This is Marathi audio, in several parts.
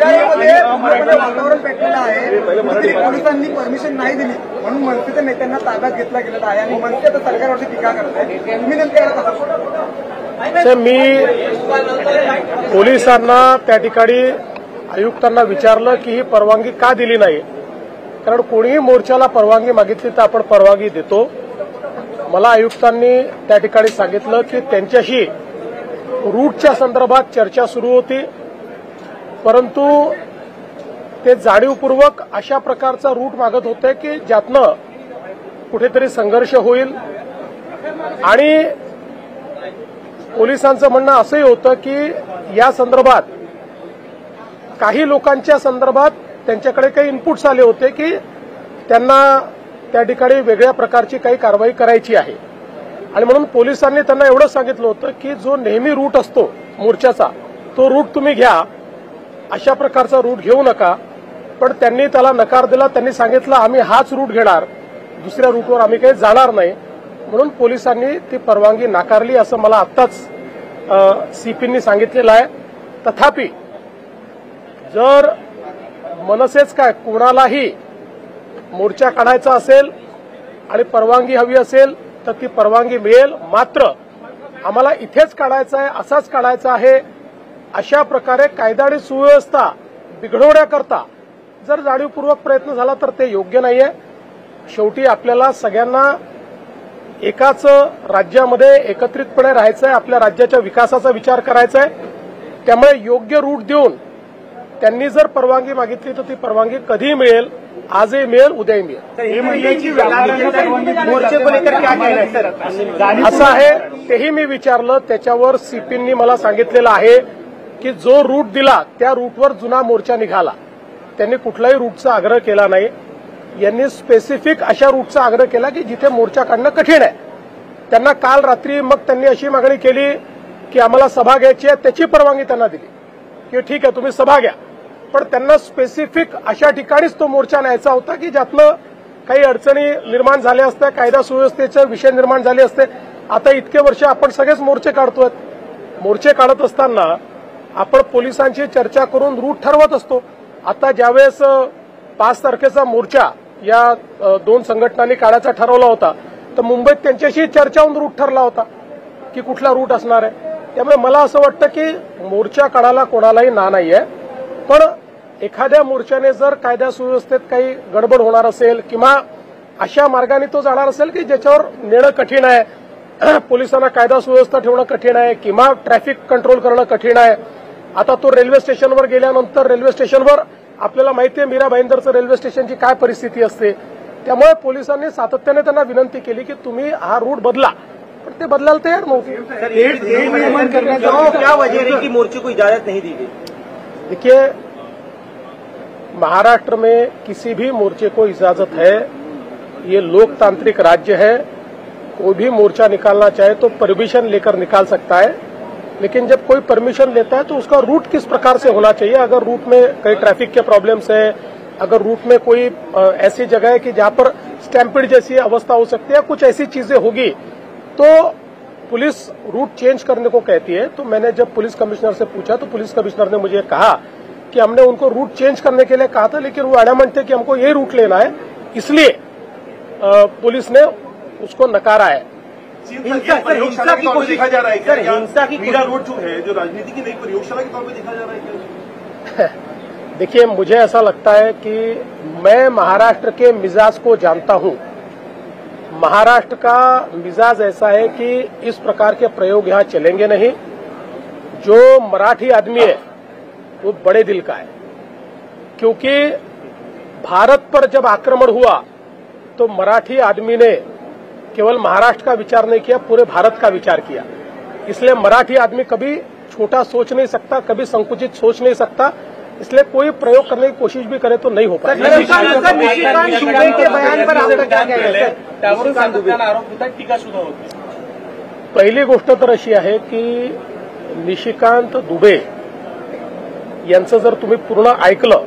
वातावरण पेटलेलं आहे, पोलिसांनी परमिशन नाही दिली म्हणून मनसेच्या नेत्यांना ताब्यात घेतला गेलेला आहे आणि मनसे आता सरकारवरती टीका करत आहे. तुम्ही नेमके मी पोलिसांना त्या ठिकाणी आयुक्तांना विचारलं की ही परवानगी का दिली नाही, कारण कोणीही मोर्चाला परवानगी मागितली तर आपण परवानगी देतो. मला आयुक्तांनी त्या ठिकाणी सांगितलं की त्यांच्याशी रूटच्या संदर्भात चर्चा सुरू होती, परंतु ते जाणीवपूर्वक अशा प्रकारचा रूट मागत होते की ज्यातनं कुठेतरी संघर्ष होईल. आणि पोलिसांचं म्हणणं असंही होतं की या संदर्भात काही लोकांच्या संदर्भात त्यांच्याकडे काही इनपुट्स आले होते की त्यांना त्या ठिकाणी वेगळ्या प्रकारची काही कारवाई करायची आहे. आणि म्हणून पोलिसांनी त्यांना एवढं सांगितलं होतं की जो नेहमी रूट असतो मोर्चाचा तो रूट तुम्ही घ्या, अशा प्रकारचा रूट घेऊ नका. पण त्यांनी त्याला नकार दिला. त्यांनी सांगितलं आम्ही हाच रूट घेणार, दुसऱ्या रूटवर आम्ही काही जाणार नाही. म्हणून पोलिसांनी ती परवानगी नाकारली असं मला आत्ताच सीपींनी सांगितलेलं आहे. तथापि जर मनसेच काय कोणालाही मोर्चा काढायचा असेल आणि परवानगी हवी असेल तर ती परवानगी मिळेल. मात्र आम्हाला इथेच काढायचा आहे, असाच काढायचा आहे, अशा प्रकारे कायदा आणि सुव्यवस्था बिघडवण्याकरता जर जाणीवपूर्वक प्रयत्न झाला तर ते योग्य नाहीये. शेवटी आपल्याला सगळ्यांना एकाच राज्यामध्ये एकत्रितपणे राहायचं आहे, आपल्या राज्याच्या विकासाचा विचार करायचा आहे. त्यामुळे योग्य रूट देऊन त्यांनी जर परवानगी मागितली तर ती परवानगी कधीही मिळेल, आजही मिळेल, उद्याही मिळेल. असं आहे तेही मी विचारलं. त्याच्यावर सीपींनी मला सांगितलेलं आहे की जो रूट दिला त्या रूटवर जुना मोर्चा निघाला. त्यांनी कुठल्याही रूटचा आग्रह केला नाही. यांनी स्पेसिफिक अशा रूटचा आग्रह केला की जिथे मोर्चा काढणं कठीण आहे. त्यांना काल रात्री मग त्यांनी अशी मागणी केली की आम्हाला सभा घ्यायची आहे, त्याची परवानगी त्यांना दिली की ठीक आहे तुम्ही सभा घ्या. पण त्यांना स्पेसिफिक अशा ठिकाणीच तो मोर्चा न्यायचा होता की ज्यातनं काही अडचणी निर्माण झाल्या असत्या, कायदा सुव्यवस्थेचे विषय निर्माण झाले असते. आता इतके वर्ष आपण सगळेच मोर्चे काढतोय. मोर्चे काढत असताना आपण पोलिसांची चर्चा करून रूट ठरवत असतो. आता ज्यावेळेस 5 तारखेचा मोर्चा या दोन संघटनांनी काढायचा ठरवला होता तर मुंबईत त्यांच्याशी चर्चा होऊन रूट ठरला होता की कुठला रूट असणार आहे. त्यामुळे मला असं वाटतं की मोर्चा काढायला कोणालाही ना नाहीये, पण एखाद्या मोर्चाने जर कायदा सुव्यवस्थेत काही गडबड होणार असेल किंवा अशा मार्गाने तो जाणार असेल की ज्याच्यावर नेणं कठीण आहे, पोलिसांना कायदा सुव्यवस्था ठेवणं कठीण आहे किंवा ट्रॅफिक कंट्रोल करणं कठीण आहे. आता तो रेल्वे स्टेशनवर गेल्यानंतर रेल्वे स्टेशनवर आपल्याला माहिती आहे मीरा भाईंदरचं रेल्वे स्टेशनची काय परिस्थिती असते. त्यामुळे पोलिसांनी सातत्याने त्यांना विनंती केली की तुम्ही हा रूट बदला, पण ते बदलायला तयार नव्हते. क्या वजह रही कि मोर्चे को इजाजत नहीं दी गई? देखिए, महाराष्ट्र में किसी भी मोर्चे को इजाजत है. ये लोकतांत्रिक राज्य है. कोई भी मोर्चा निकालना चाहे तो परमिशन लेकर निकाल सकता है. लेकिन जब कोई परमिशन लेता है तो उसका रूट किस प्रकार से होना चाहिए. अगर रूट में कई ट्रैफिक के प्रॉब्लम्स है, अगर रूट में कोई ऐसी जगह है कि जहां पर स्टैम्पिड जैसी अवस्था हो सकती है, कुछ ऐसी चीजें होगी तो पुलिस रूट चेंज करने को कहती है. तो मैंने जब पुलिस कमिश्नर से पूछा तो पुलिस कमिश्नर ने मुझे कहा कि हमने उनको रूट चेंज करने के लिए कहा था, लेकिन वो एडमेंट थे कि हमको ये रूट लेना है, इसलिए पुलिस ने उसको नकारा है. हिंसा की कोशिश देखा जा रहा है क्या? हिंसा की मीरा रोड जो है जो राजनीति की नई प्रयोगशाला के तौर पर देखा जा रहा है क्या? देखिए, मुझे ऐसा लगता है कि मैं महाराष्ट्र के मिजाज को जानता हूं. महाराष्ट्र का मिजाज ऐसा है कि इस प्रकार के प्रयोग यहां चलेंगे नहीं. जो मराठी आदमी है वो बड़े दिल का है, क्योंकि भारत पर जब आक्रमण हुआ तो मराठी आदमी ने केवल महाराष्ट्र का विचार नहीं किया, पूरे भारत का विचार किया. इसलिए मराठी आदमी कभी छोटा सोच नहीं सकता, कभी संकुचित सोच नहीं सकता. इसलिए कोई प्रयोग करने की कोशिश भी करे तो नहीं हो पाएगा. पहिली गोष्ट तर अशी आहे की निशिकांत दुबे यांचं जर तुम्ही पूर्ण ऐकलं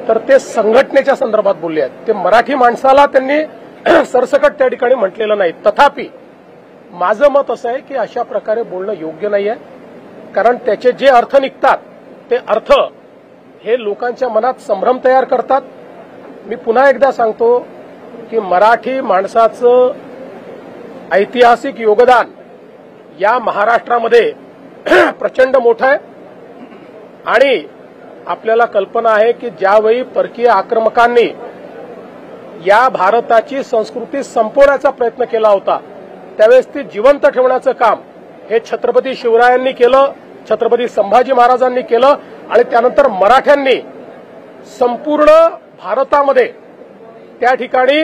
तर ते संघटनेच्या संदर्भात बोलले आहेत. ते मराठी माणसाला त्यांनी सरसकट त्या ठिकाणी म्हटलेलं नाही. तथापि माझं मत असं आहे की अशा प्रकारे बोलणं योग्य नाही आहे, कारण त्याचे जे अर्थ निघतात ते अर्थ हे लोकांच्या मनात संभ्रम तयार करतात. मी पुन्हा एकदा सांगतो की मराठी माणसाचं ऐतिहासिक योगदान या महाराष्ट्रामध्ये प्रचंड मोठं आहे आणि आपल्याला कल्पना आहे की ज्यावेळी परकीय आक्रमकांनी या भारताची संस्कृती संपवण्याचा प्रयत्न केला होता त्यावेळेस ती जिवंत ठेवण्याचं काम हे छत्रपती शिवरायांनी केलं, छत्रपती संभाजी महाराजांनी केलं आणि त्यानंतर मराठ्यांनी संपूर्ण भारतामध्ये त्या ठिकाणी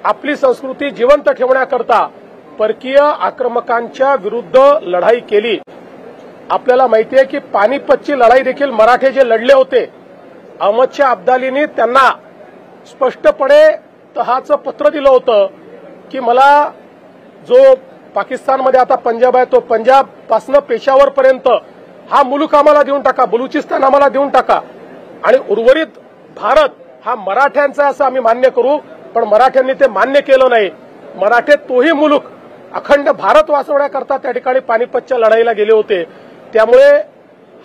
आपली संस्कृती जिवंत ठेवण्याकरता परकीय आक्रमकांच्या विरुद्ध लढाई केली. आपल्याला माहिती आहे की पानिपतची लढाई देखील मराठे जे लढले होते, अहमदशाह अब्दालींनी त्यांना स्पष्टपणे तहाचं पत्र दिलं होतं की मला जो पाकिस्तानमध्ये आता पंजाब आहे तो पंजाब पासनं पेशावरपर्यंत हा मुलूक आम्हाला देऊन टाका, बलुचिस्तान आम्हाला देऊन टाका आणि उर्वरित भारत हा मराठ्यांचा असं आम्ही मान्य करू. पण मराठ्यांनी ते मान्य केलं नाही. मराठे तोही मुलूक अखंड भारत वाचवण्याकरता त्या ठिकाणी पानिपतच्या लढाईला गेले होते. त्यामुळे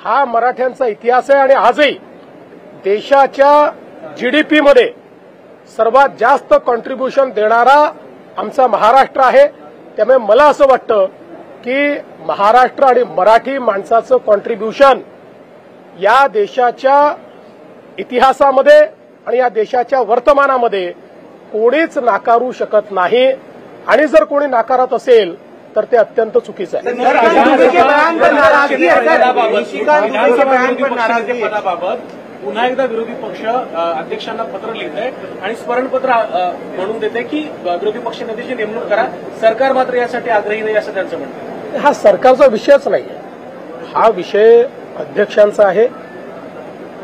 हा मराठ्यांचा इतिहास आहे आणि आजही देशाच्या जीडीपीमध्ये सर्वात जास्त कॉन्ट्रीब्युशन देणारा आमचा महाराष्ट्र आहे. त्यामुळे मला असं वाटतं की महाराष्ट्र आणि मराठी माणसाचं कॉन्ट्रीब्युशन या देशाच्या इतिहासामध्ये आणि या देशाच्या वर्तमानामध्ये कोणीच नाकारू शकत नाही आणि जर कोणी नाकारत असेल तर ते अत्यंत चुकीचं आहे. पदाबाबत पुन्हा एकदा विरोधी पक्ष अध्यक्षांना पत्र लिहित आहे आणि स्मरणपत्र म्हणून देते की विरोधी पक्ष नेत्याची नेमणूक करा, सरकार मात्र यासाठी आग्रही नाही असं त्यांचं म्हणणं आहे. हा सरकारचा विषयच नाही आहे, हा विषय अध्यक्षांचा आहे.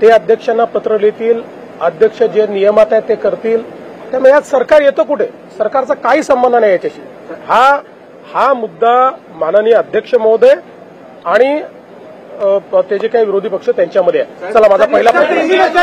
ते अध्यक्षांना पत्र लिहितील, अध्यक्ष जे नियमात आहे ते करतील. त्यामुळे यात सरकार येतं कुठे? सरकारचा काही संबंध नाही याच्याशी. हा मुद्दा माननीय अध्यक्ष महोदय आणि ते जे काही विरोधी पक्ष त्यांच्यामध्ये आहे. चला माझा पहिला प्रश्न